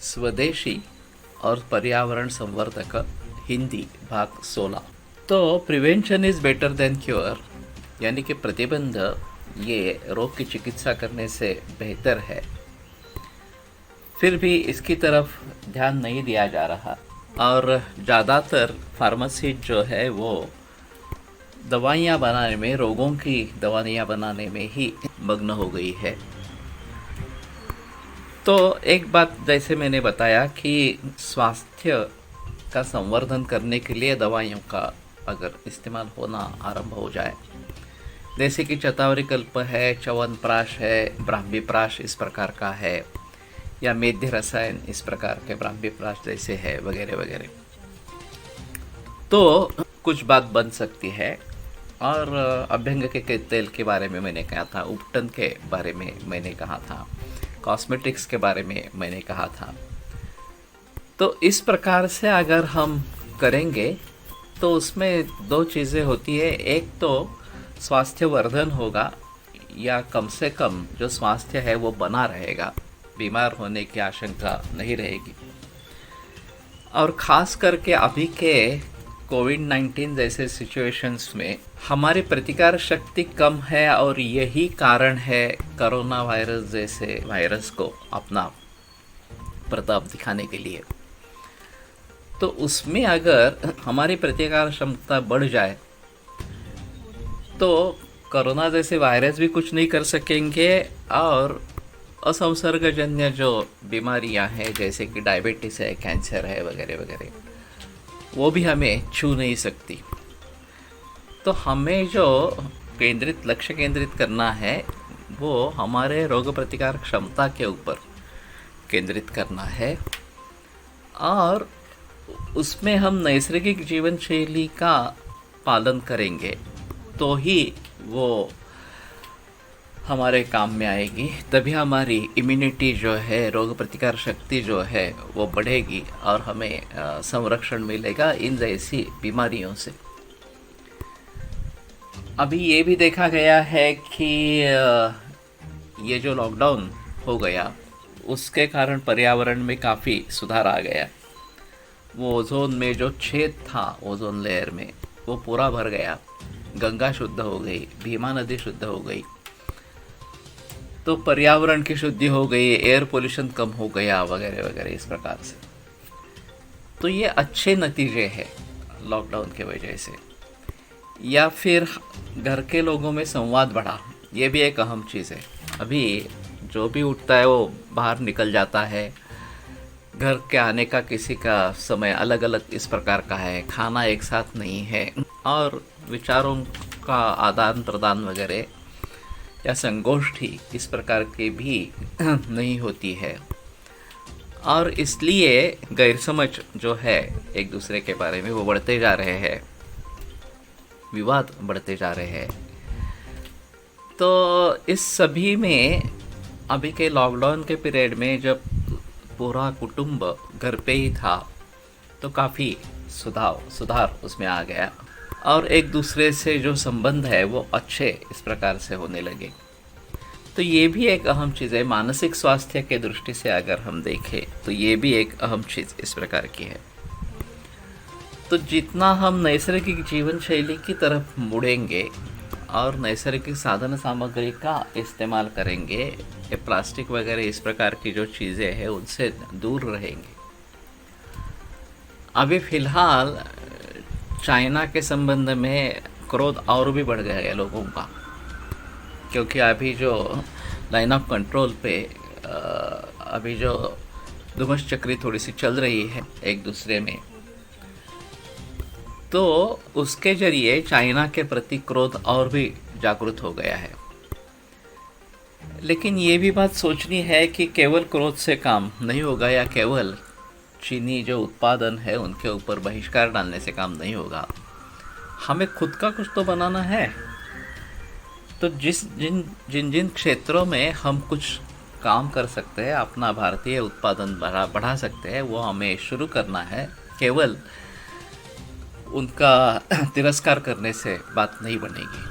स्वदेशी और पर्यावरण संवर्धक हिंदी भाग 16। तो prevention is better than cure, यानी कि प्रतिबंध ये रोग की चिकित्सा करने से बेहतर है। फिर भी इसकी तरफ ध्यान नहीं दिया जा रहा और ज़्यादातर फार्मेसी जो है वो दवाइयाँ बनाने में, रोगों की दवाइयाँ बनाने में ही मग्न हो गई है। तो एक बात जैसे मैंने बताया कि स्वास्थ्य का संवर्धन करने के लिए दवाइयों का अगर इस्तेमाल होना आरंभ हो जाए, जैसे कि चतावरी कल्प है, च्यवनप्राश है, ब्राह्मीप्राश इस प्रकार का है, या मेध्य रसायन इस प्रकार के ब्राह्मीप्राश जैसे है वगैरह वगैरह, तो कुछ बात बन सकती है। और अभ्यंग के तेल के बारे में मैंने कहा था, उपटन के बारे में मैंने कहा था, कॉस्मेटिक्स के बारे में मैंने कहा था। तो इस प्रकार से अगर हम करेंगे तो उसमें दो चीज़ें होती है। एक तो स्वास्थ्य वर्धन होगा, या कम से कम जो स्वास्थ्य है वो बना रहेगा, बीमार होने की आशंका नहीं रहेगी। और ख़ास करके अभी के कोविड-19 जैसे सिचुएशंस में हमारी प्रतिकार शक्ति कम है, और यही कारण है कोरोना वायरस जैसे वायरस को अपना प्रताप दिखाने के लिए। तो उसमें अगर हमारी प्रतिकार क्षमता बढ़ जाए तो कोरोना जैसे वायरस भी कुछ नहीं कर सकेंगे, और असंसर्गजन्य जो बीमारियां हैं जैसे कि डायबिटीज़ है, कैंसर है वगैरह वगैरह, वो भी हमें छू नहीं सकती। तो हमें जो लक्ष्य केंद्रित करना है वो हमारे रोग प्रतिकार क्षमता के ऊपर केंद्रित करना है, और उसमें हम नैसर्गिक जीवन शैली का पालन करेंगे तो ही वो हमारे काम में आएगी। तभी हमारी इम्यूनिटी जो है, रोग प्रतिकार शक्ति जो है वो बढ़ेगी, और हमें संरक्षण मिलेगा इन जैसी बीमारियों से। अभी ये भी देखा गया है कि ये जो लॉकडाउन हो गया उसके कारण पर्यावरण में काफ़ी सुधार आ गया। वो ओजोन में जो छेद था ओजोन लेयर में, वो पूरा भर गया, गंगा शुद्ध हो गई, भीमा नदी शुद्ध हो गई, तो पर्यावरण की शुद्धि हो गई, एयर पोल्यूशन कम हो गया वगैरह वगैरह इस प्रकार से। तो ये अच्छे नतीजे हैं लॉकडाउन के वजह से। या फिर घर के लोगों में संवाद बढ़ा, ये भी एक अहम चीज़ है। अभी जो भी उठता है वो बाहर निकल जाता है, घर के आने का किसी का समय अलग अलग इस प्रकार का है, खाना एक साथ नहीं है, और विचारों का आदान प्रदान वगैरह या संगोष्ठी इस प्रकार की भी नहीं होती है। और इसलिए गैरसमझ जो है एक दूसरे के बारे में वो बढ़ते जा रहे हैं, विवाद बढ़ते जा रहे हैं। तो इस सभी में अभी के लॉकडाउन के पीरियड में जब पूरा कुटुंब घर पे ही था तो काफ़ी सुधार उसमें आ गया, और एक दूसरे से जो संबंध है वो अच्छे इस प्रकार से होने लगे। तो ये भी एक अहम चीज़ है। मानसिक स्वास्थ्य के दृष्टि से अगर हम देखें तो ये भी एक अहम चीज़ इस प्रकार की है। तो जितना हम नैसर्गिक जीवन शैली की तरफ मुड़ेंगे और नैसर्गिक साधन सामग्री का इस्तेमाल करेंगे, ये प्लास्टिक वगैरह इस प्रकार की जो चीज़ें हैं उनसे दूर रहेंगे। अभी फ़िलहाल चाइना के संबंध में क्रोध और भी बढ़ गया है लोगों का, क्योंकि अभी जो लाइन ऑफ कंट्रोल पे अभी जो धुमस चक्री थोड़ी सी चल रही है एक दूसरे में, तो उसके जरिए चाइना के प्रति क्रोध और भी जागृत हो गया है। लेकिन ये भी बात सोचनी है कि केवल क्रोध से काम नहीं होगा, या केवल चीनी जो उत्पादन है उनके ऊपर बहिष्कार डालने से काम नहीं होगा। हमें खुद का कुछ तो बनाना है। तो जिन जिन क्षेत्रों में हम कुछ काम कर सकते हैं, अपना भारतीय उत्पादन बढ़ा सकते हैं, वो हमें शुरू करना है। केवल उनका तिरस्कार करने से बात नहीं बनेगी।